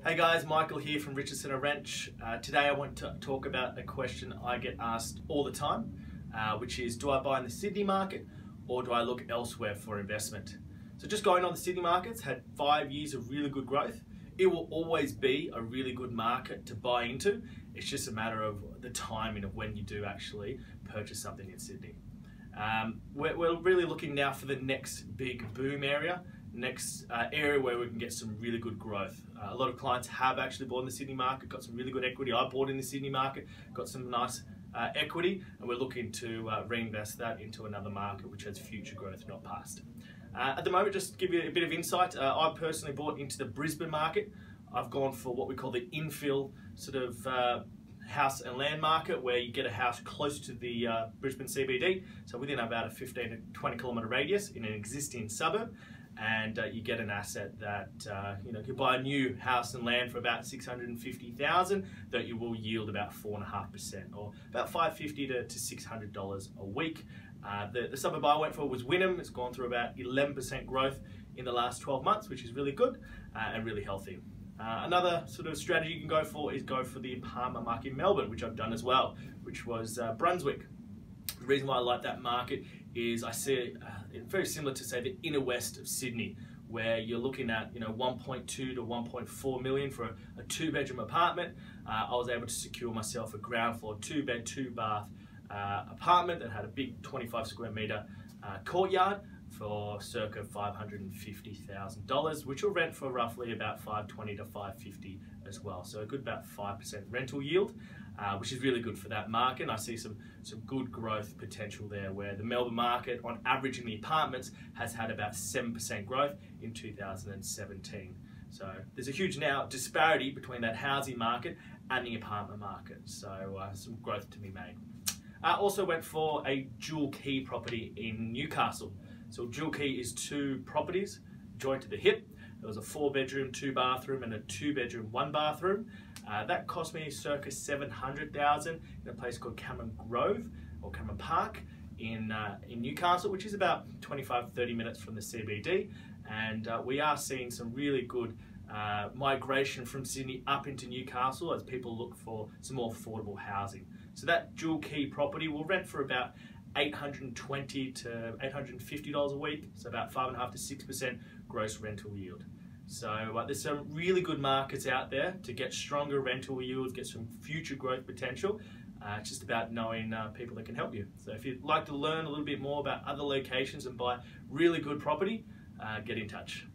Hey guys, Michael here from Richardson & Wrench. Today I want to talk about a question I get asked all the time, which is, do I buy in the Sydney market or do I look elsewhere for investment? So just going on, the Sydney market's had 5 years of really good growth. It will always be a really good market to buy into. It's just a matter of the timing of when you do actually purchase something in Sydney. We're really looking now for the next big boom area, next area where we can get some really good growth. A lot of clients have actually bought in the Sydney market, got some really good equity. I bought in the Sydney market, got some nice equity, and we're looking to reinvest that into another market which has future growth, not past. At the moment, just to give you a bit of insight, I personally bought into the Brisbane market. I've gone for what we call the infill sort of house and land market, where you get a house close to the Brisbane CBD, so within about a 15 to 20 kilometre radius in an existing suburb, and you get an asset that you can buy a new house and land for about $650,000 that you will yield about 4.5%, or about $550 to $600 a week. The suburb I went for was Wynnum. It's gone through about 11% growth in the last 12 months, which is really good and really healthy. Another sort of strategy you can go for is go for the apartment market in Melbourne, which I've done as well, which was Brunswick. The reason why I like that market is I see it very similar to, say, the inner west of Sydney, where you're looking at 1.2 to 1.4 million for a 2-bedroom apartment. I was able to secure myself a ground floor 2-bed 2-bath apartment that had a big 25 square metre courtyard for circa $550,000, which will rent for roughly about $520 to $550 as well. So a good about 5% rental yield, which is really good for that market. And I see some good growth potential there, where the Melbourne market, on average in the apartments, has had about 7% growth in 2017. So there's a huge now disparity between that housing market and the apartment market. So some growth to be made. I also went for a dual key property in Newcastle. So dual key is 2 properties joined to the hip. There was a 4-bedroom 2-bathroom and a 2-bedroom 1-bathroom. That cost me circa $700,000 in a place called Cameron Grove or Cameron Park in Newcastle, which is about 25-30 minutes from the CBD. And we are seeing some really good migration from Sydney up into Newcastle as people look for some more affordable housing. So that dual key property will rent for about $820 to $850 a week, so about 5.5 to 6% gross rental yield. So there's some really good markets out there to get stronger rental yields, get some future growth potential. It's just about knowing people that can help you. So if you'd like to learn a little bit more about other locations and buy really good property, get in touch.